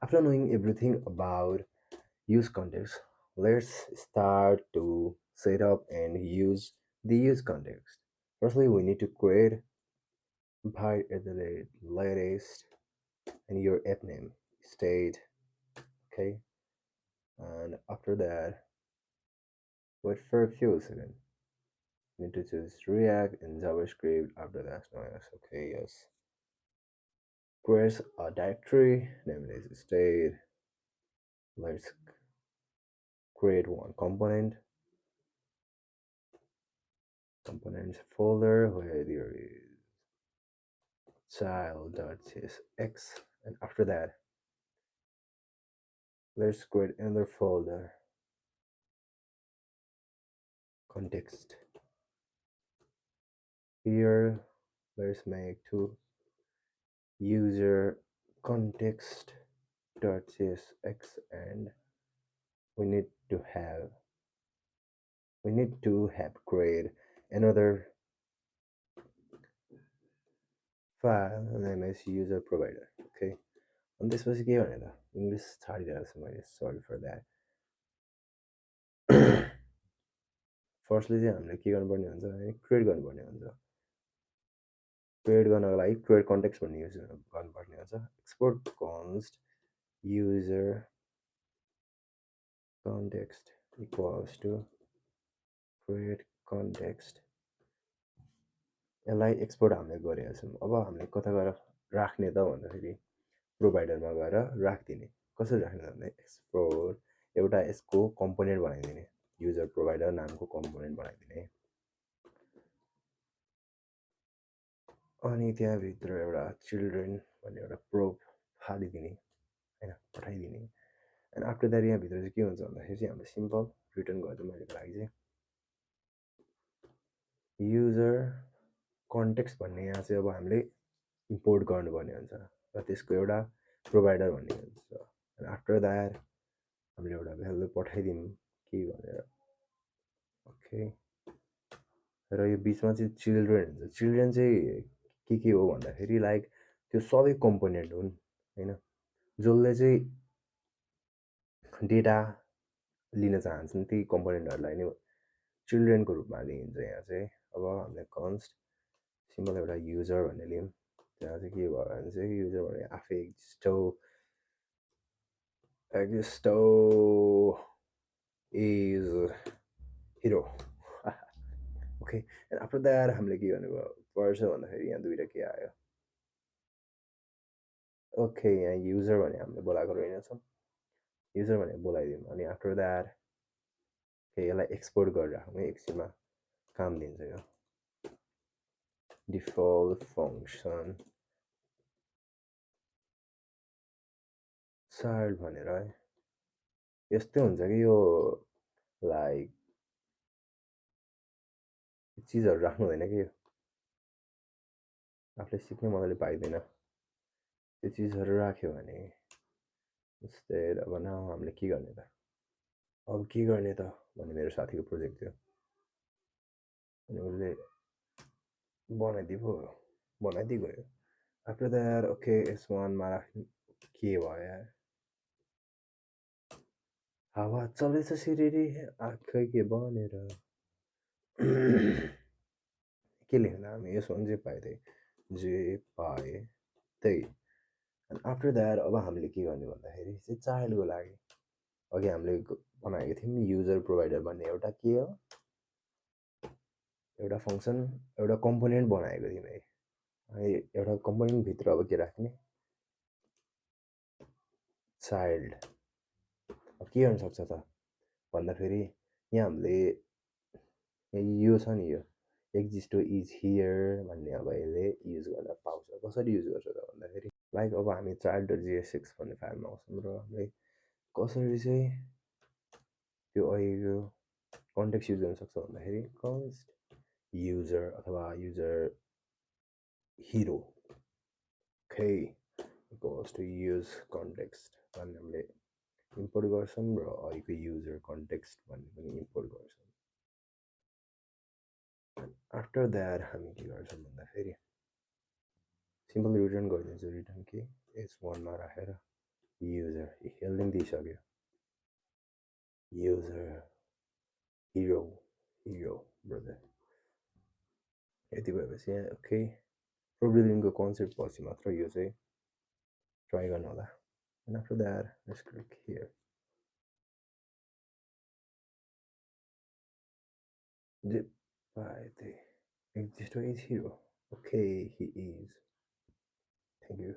After knowing everything about use context, let's start to set up and use the use context. Firstly, we need to create by at the latest and your app name, state, okay, and after that, wait for a few seconds. You need to choose React and JavaScript. After that, no, yes, okay, yes. Create a directory, name is state. Let's create one components folder where there is child.csx, and after that let's create another folder, context. Here let's make two user context.csx, and we need to have create another file name is user provider, okay. अनि त्यसपछि के भने त English छाडिरहेको छु मैले, sorry for that. Firstly चाहिँ हामीले के गर्नुपर्ने हुन्छ भने क्रिएट गर्नुपर्ने हुन्छ. क्रिएट गर्नको लागि क्रिएट कन्टेक्स्ट भन्ने युज गर्नुपर्ने हुन्छ. Export const user context equals to create context. यसलाई एक्सपोर्ट हामीले गरेका छौँ. अब हामीले कता गएर राख्ने त भन्दाखेरि प्रोभाइडरमा गएर राखिदिने. कसरी राख्ने त भन्दा एक्सपोर्ट एउटा यसको कम्पोनेन्ट बनाइदिने, युजर प्रोभाइडर नामको कम्पोनेन्ट बनाइदिने. अनि त्यहाँभित्र एउटा चिल्ड्रेन भन्ने एउटा प्रोब हालिदिने होइन, पठाइदिने. एन्ड आफ्टर द्याट यहाँभित्र चाहिँ के हुन्छ भन्दाखेरि चाहिँ हामीले सिम्पल रिटर्न गरिदिउँ. अहिलेको लागि चाहिँ युजर कन्टेक्स्ट भन्ने यहाँ चाहिँ अब हामीले इम्पोर्ट गर्नुपर्ने हुन्छ र त्यसको एउटा प्रोभाइडर भन्ने हुन्छ. एन्ड आफ्टर द्याट हामीले एउटा भ्यालु पठाइदिउँ के भनेर, ओके. र यो बिचमा चाहिँ चिल्ड्रेन हुन्छ. चिल्ड्रेन चाहिँ के हो भन्दाखेरि लाइक त्यो सबै कम्पोनेन्ट हुन् होइन, जसले चाहिँ डेटा लिन चाहन्छन् त्यही कम्पोनेन्टहरूलाई नै चिल्ड्रेनको रूपमा लिइन्छ यहाँ चाहिँ. अब हामीले कन्स्ट सिम्पल एउटा युजर भन्ने लियौँ. त्यहाँ चाहिँ के भयो भने चाहिँ युजर भने आफै एक्जिस्टो इज हिरो. ओके. एन्ड आफ्टर द्याट हामीले के गर्नु पर्छ भन्दाखेरि यहाँ दुईवटा के आयो. ओके, यहाँ युजर भने हामीले बोलाएको रहेनछौँ, युजर भने बोलाइदिउँ. अनि आफ्टर द्याट यसलाई एक्सपोर्ट गरेर राखौँ है, एकछिनमा काम दिन्छ यो. डिफल्ट फङ्सन चाइल्ड भनेर है. यस्तै हुन्छ कि यो लाइक चिजहरू राख्नु हुँदैन कि यो आफूले सिक्नै मजाले पाइँदैन. त्यो चिजहरू राख्यो भने जस्तै अब नाउ हामीले के गर्ने त, अब के गर्ने त भन्ने मेरो साथीको प्रोजेक्ट थियो. अनि उसले बनाइदिइ गयो. आफ्टर द्याट ओके S1मा राख्ने के भयो यार, हावा चल्दैछ सिरिरी आँखै के बनेर. के लेख्दा हामी S1 जे पाए त्यही. अनि आफ्टर द्याट अब हामीले के गर्ने भन्दाखेरि चाहिँ चाइल्डको लागि अघि हामीले बनाएको थियौँ युजर प्रोभाइडर भन्ने एउटा के हो, एउटा फङ्सन, एउटा कम्पोनेन्ट बनाएको थियौँ है. अनि एउटा कम्पोनेन्टभित्र अब के राख्ने, चाइल्ड. अब के गर्न सक्छ त भन्दाखेरि यहाँ हामीले यो छ नि, यो एक्जिस्टो इज हियर भन्ने अब यसले युज गर्न पाउँछ. कसरी युज गर्छ त भन्दाखेरि लाइक अब हामी child.jsx भन्ने फाइलमा आउँछौँ र हामीले कसरी चाहिँ त्यो अहिलेको कन्टेक्स्ट युज गर्न सक्छ भन्दाखेरि कन्स्ट युजर अथवा युजर हिरो खै इक्वल्स टु युज कन्टेक्स्ट भन्ने हामीले इम्पोर्ट गर्छौँ र अहिलेको युजर कन्टेक्स्ट भन्ने पनि इम्पोर्ट गर्छौँ. आफ्टर द्याट हामी के गर्छौँ भन्दाखेरि सिम्पल रिटर्न गरिदिन्छु. रिटर्न के S1मा राखेर holding दिइसक्यो user hero hero brother यति भएपछि यहाँ ओके प्रोग्रामिङको कन्सेप्ट पछि मात्र यो चाहिँ ट्राई गर्नु होला and after that let's click here zip by the existo is hero okay he is thank you